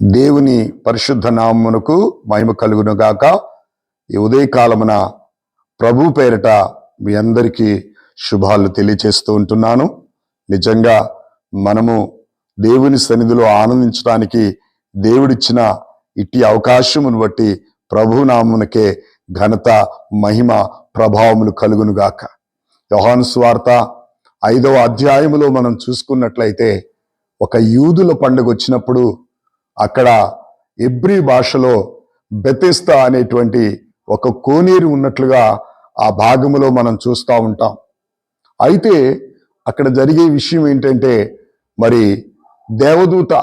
దేవుని పరిశుద్ధ నామమునకు మహిమ కలుగును గాక. ఈ ఉదయకాలమున ప్రభు పేరట మీ అందరికీ శుభాలు తెలియచేస్తూ ఉంటున్నాను. నిజంగా మనము దేవుని సన్నిధిలో ఆనందించడానికి దేవుడిచ్చిన ఇట్టి అవకాశమును బట్టి ప్రభు నామమునకే ఘనత, మహిమ, ప్రభావములు కలుగును గాక. యోహాను సువార్త 5వ అధ్యాయములో మనం చూసుకున్నట్లయితే ఒక యూదుల పండుగ వచ్చినప్పుడు అక్కడ ఎబ్రీ భాషలో బెతెస్దా అనేటువంటి ఒక కోనేరు ఉన్నట్లుగా ఆ భాగములో మనం చూస్తూ ఉంటాం. అయితే అక్కడ జరిగే విషయం ఏంటంటే, మరి దేవదూత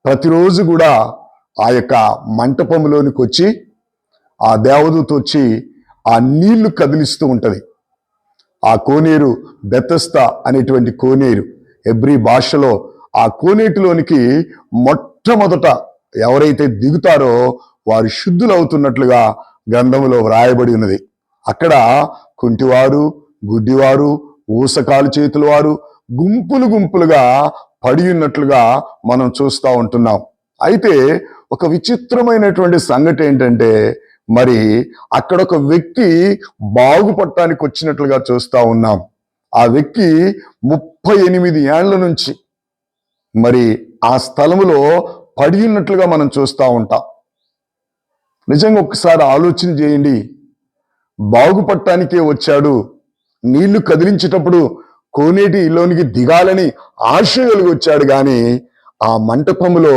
ప్రతిరోజు కూడా ఆ యొక్క మంటపంలోనికి వచ్చి ఆ దేవదూత వచ్చి ఆ నీళ్లు కదిలిస్తూ ఉంటది. ఆ కోనేరు బెతెస్దా అనేటువంటి కోనేరు ఎబ్రీ భాషలో ఆ కోనేటిలోనికి మొట్టమొదట ఎవరైతే దిగుతారో వారు శుద్ధులవుతున్నట్లుగా గ్రంథములో వ్రాయబడి ఉన్నది. అక్కడ కుంటివారు, గుడ్డివారు, ఊసకాలు చేతుల వారు గుంపులు గుంపులుగా పడి ఉన్నట్లుగా మనం చూస్తూ ఉంటున్నాం. అయితే ఒక విచిత్రమైనటువంటి సంగతి ఏంటంటే, మరి అక్కడ ఒక వ్యక్తి బాగుపడటానికి వచ్చినట్లుగా చూస్తూ ఉన్నాం. ఆ వ్యక్తి 38 ఏళ్ల నుంచి మరి ఆ స్థలములో పడి ఉన్నట్లుగా మనం చూస్తూ ఉంటాం. నిజంగా ఒక్కసారి ఆలోచన చేయండి. బాగుపడటానికే వచ్చాడు, నీళ్లు కదిలించేటప్పుడు కోనేటిలోనికి దిగాలని ఆశ కలిగి వచ్చాడు, కానీ ఆ మంటపములో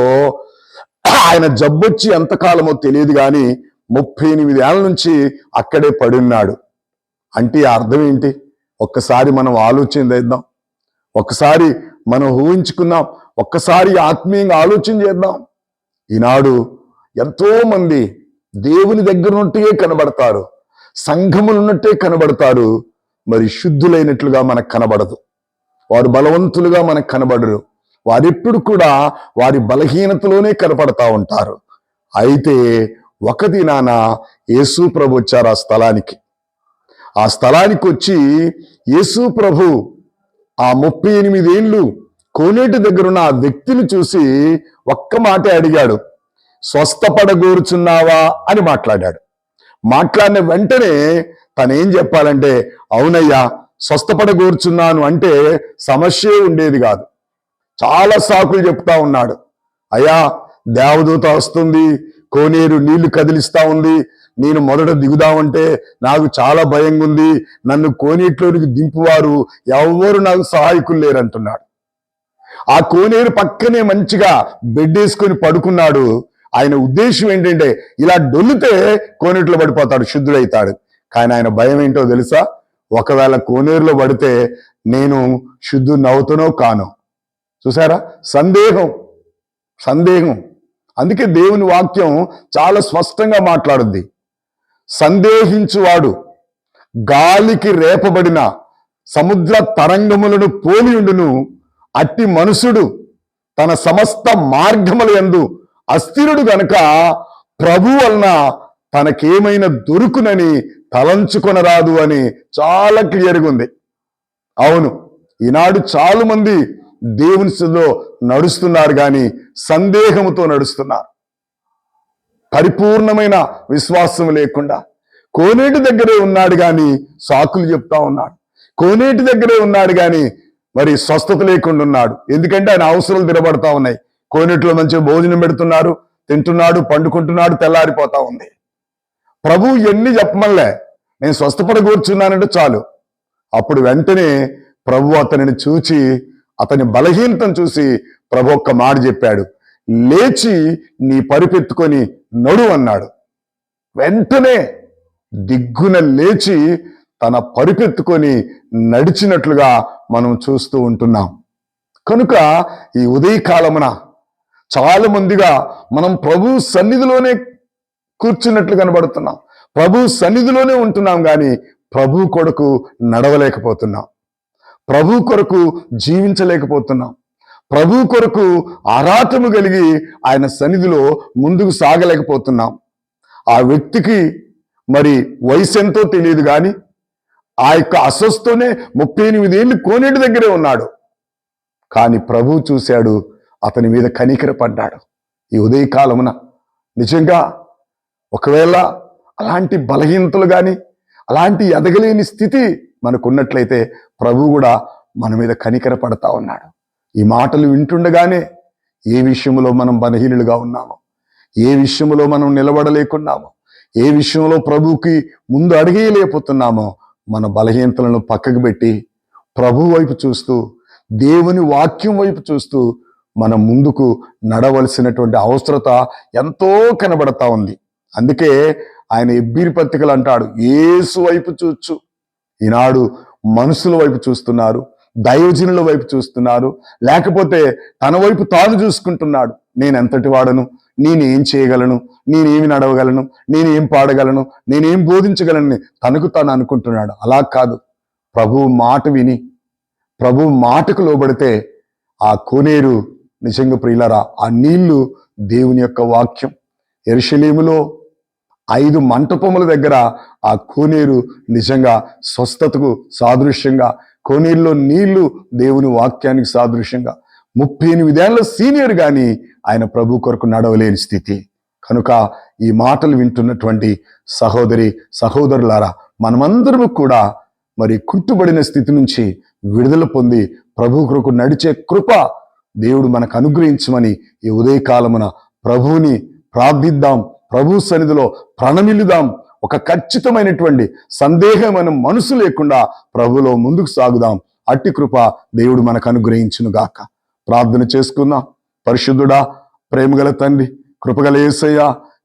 ఆయన జబ్బొచ్చి ఎంతకాలమో తెలియదు, కానీ 38 ఏళ్ల నుంచి అక్కడే పడి ఉన్నాడు. అంటే అర్థం ఏంటి? ఒక్కసారి మనం ఆలోచన చేద్దాం, ఒక్కసారి మనం ఊహించుకుందాం, ఒక్కసారి ఆత్మీయంగా ఆలోచన చేద్దాం. ఈనాడు ఎంతో మంది దేవుని దగ్గర ఉన్నట్టే కనబడతారు, సంఘములు ఉన్నట్టే కనబడతారు, మరి శుద్ధులైనట్లుగా మనకు కనబడదు. వారు బలవంతులుగా మనకు కనబడరు. వారెప్పుడు కూడా వారి బలహీనతలోనే కనపడతా ఉంటారు. అయితే ఒక దినాన యేసు ప్రభు వచ్చారు ఆ స్థలానికి వచ్చి యేసు ప్రభు ఆ 38 ఏళ్ళు కోనేటి దగ్గరున్న ఆ వ్యక్తిని చూసి ఒక్క మాటే అడిగాడు, స్వస్థపడగోరుచున్నావా అని మాట్లాడాడు. మాట్లాడిన వెంటనే తనేం చెప్పాలంటే, అవునయ్యా స్వస్థపడగోరుచున్నాను అంటే సమస్యే ఉండేది కాదు. చాలా సాకులు చెప్తా ఉన్నాడు. అయ్యా దేవదూత వస్తుంది, కోనేరు నీళ్లు కదిలిస్తా ఉంది, నేను మొదట దిగుదామంటే నాకు చాలా భయంగా ఉంది, నన్ను కోనేటిలోనికి దింపువారు ఎవరు నాకు సహాయకులు లేరంటున్నాడు. ఆ కోనేరు పక్కనే మంచిగా బెడ్ వేసుకొని పడుకున్నాడు. ఆయన ఉద్దేశం ఏంటంటే, ఇలా డొల్లితే కోనేటిలో పడిపోతాడు, శుద్ధుడైతాడు. కానీ ఆయన భయం ఏంటో తెలుసా? ఒకవేళ కోనేరులో పడితే నేను శుద్ధుడిని అవుతానో కానో. చూసారా? సందేహం. అందుకే దేవుని వాక్యం చాలా స్పష్టంగా మాట్లాడుద్ది. సందేహించువాడు గాలికి రేపబడిన సముద్ర తరంగములను పోలియుండును, అట్టి మనుషుడు తన సమస్త మార్గముల యందు అస్థిరుడు గనుక ప్రభు వలన తనకేమైనా దొరుకునని తలంచుకొనరాదు అని చాలా క్లియర్గా ఉంది. అవును, ఈనాడు చాలా మంది దేవునిలో నడుస్తున్నారు, కానీ సందేహముతో నడుస్తున్నారు. పరిపూర్ణమైన విశ్వాసం లేకుండా కోనేటి దగ్గరే ఉన్నాడు, కానీ సాకులు చెప్తా ఉన్నాడు. కోనేటి దగ్గరే ఉన్నాడు, కానీ మరి స్వస్థత లేకుండా ఉన్నాడు. ఎందుకంటే ఆయన అవసరాలు తిరబడతా ఉన్నాయి. కోనేటిలో మంచిగా భోజనం పెడుతున్నారు, తింటున్నాడు, పండుకుంటున్నాడు, తెల్లారిపోతా ఉంది. ప్రభు ఎన్ని చెప్పమల్లే, నేను స్వస్థపడగూర్చున్నానంటే చాలు. అప్పుడు వెంటనే ప్రభు అతనిని చూచి, అతని బలహీనతను చూసి ప్రభు ఒక్క మాట చెప్పాడు, లేచి నీ పరిపెత్తుకొని నడు అన్నాడు. వెంటనే దిగ్గున లేచి తన పరిపెత్తుకొని నడిచినట్లుగా మనం చూస్తూ ఉంటున్నాం. కనుక ఈ ఉదయకాలమున చాలా మందిగా మనం ప్రభు సన్నిధిలోనే కూర్చున్నట్లు కనబడుతున్నాం, ప్రభు సన్నిధిలోనే ఉంటున్నాం, కానీ ప్రభు కొరకు నడవలేకపోతున్నాం, ప్రభు కొరకు జీవించలేకపోతున్నాం, ప్రభు కొరకు ఆరాటము కలిగి ఆయన సన్నిధిలో ముందుకు సాగలేకపోతున్నాం. ఆ వ్యక్తికి మరి వయసు ఎంతో తెలియదు, కానీ ఆ యొక్క అస్వస్థతోనే 38 ఏళ్ళు కోనేటి దగ్గరే ఉన్నాడు. కానీ ప్రభు చూశాడు, అతని మీద కనికరపడ్డాడు. ఈ ఉదయకాలమున నిజంగా ఒకవేళ అలాంటి బలహీనతలు కానీ అలాంటి ఎదగలేని స్థితి మనకున్నట్లయితే ప్రభు కూడా మన మీద కనికర పడతా ఉన్నాడు. ఈ మాటలు వింటుండగానే ఏ విషయంలో మనం బలహీనులుగా ఉన్నామో, ఏ విషయంలో మనం నిలబడలేకున్నామో, ఏ విషయంలో ప్రభువుకి ముందు అడిగేయలేకపోతున్నామో మన బలహీనతలను పక్కకు పెట్టి ప్రభు వైపు చూస్తూ, దేవుని వాక్యం వైపు చూస్తూ మనం ముందుకు నడవలసినటువంటి అవసరత ఎంతో కనబడతా ఉంది. అందుకే ఆయన ఎబ్బీరి పత్రికలు అంటాడు, యేసు వైపు చూచు. ఈనాడు మనుషుల వైపు చూస్తున్నారు, దైవజనుల వైపు చూస్తున్నారు, లేకపోతే తన వైపు తాను చూసుకుంటున్నాడు. నేను ఎంతటి వాడను, నేనేం చేయగలను, నేనేమి నడవగలను, నేనేం పాడగలను, నేనేం బోధించగలను తనకు తాను అనుకుంటున్నాడు. అలా కాదు, ప్రభువు మాట విని ప్రభువు మాటకు లోబడితే ఆ కోనేరు నిజంగా ప్రియులరా, ఆ నీళ్లు దేవుని యొక్క వాక్యం. యెరూషలేములో 5 మంటపముల దగ్గర ఆ కోనేరు నిజంగా స్వస్థతకు సాదృశ్యంగా, కోనేరులో నీళ్లు దేవుని వాక్యానికి సాదృశ్యంగా. 38 ఏళ్ల సీనియర్ గాని ఆయన ప్రభు కొరకు నడవలేని స్థితి. కనుక ఈ మాటలు వింటున్నటువంటి సహోదరి సహోదరులారా, మనమందరము కూడా మరి కుంటుబడిన స్థితి నుంచి విడుదల పొంది ప్రభు కొరకు నడిచే కృప దేవుడు మనకు అనుగ్రహించమని ఈ ఉదయకాలమున ప్రభువుని ప్రార్థిద్దాం, ప్రభు సన్నిధిలో ప్రణమిల్లుదాం. ఒక ఖచ్చితమైనటువంటి సందేహమైన మనసు లేకుండా ప్రభులో ముందుకు సాగుదాం. అట్టి కృప దేవుడు మనకు అనుగ్రహించును గాక. ప్రార్థన చేసుకుందాం. పరిశుద్ధుడా, ప్రేమగల తండ్రి, కృపగల యేసయ్య,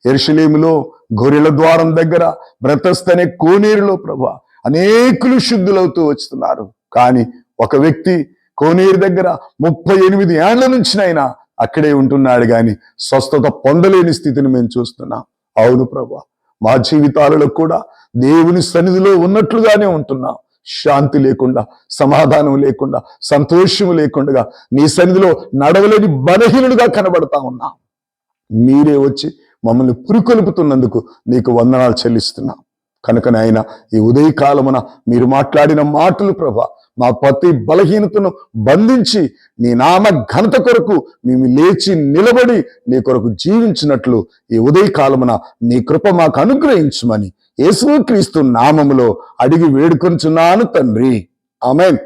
యెరూషలేములో గొర్రెల ద్వారం దగ్గర బ్రతస్తు అనే కోనేరులో ప్రభు అనేకులు శుద్ధులవుతూ వస్తున్నారు. కానీ ఒక వ్యక్తి కోనేరు దగ్గర 38 ఏళ్ల నుంచినైనా అక్కడే ఉంటున్నాడు, కానీ స్వస్థత పొందలేని స్థితిని మేము చూస్తున్నాం. అవును ప్రభు, మా జీవితాలలో కూడా దేవుని సన్నిధిలో ఉన్నట్లుగానే ఉంటున్నాం. శాంతి లేకుండా, సమాధానం లేకుండా, సంతోషము లేకుండా నీ సన్నిధిలో నడవలేని బలహీనుడుగా కనబడతా ఉన్నాం. మీరే వచ్చి మమ్మల్ని పురికొల్పుతున్నందుకు నీకు వందనాలు చెల్లిస్తున్నాం. కనుక నాయన, ఈ ఉదయకాలమున మీరు మాట్లాడిన మాటలు ప్రభా, మా ప్రతి బలహీనతను బంధించి నీ నామ ఘనత కొరకు మేము లేచి నిలబడి నీ కొరకు జీవించినట్లు ఈ ఉదయకాలమున నీ కృప మాకు అనుగ్రహించమని యేసుక్రీస్తు నామములో అడిగి వేడుకొనుచున్నాను తండ్రి. ఆమేన్.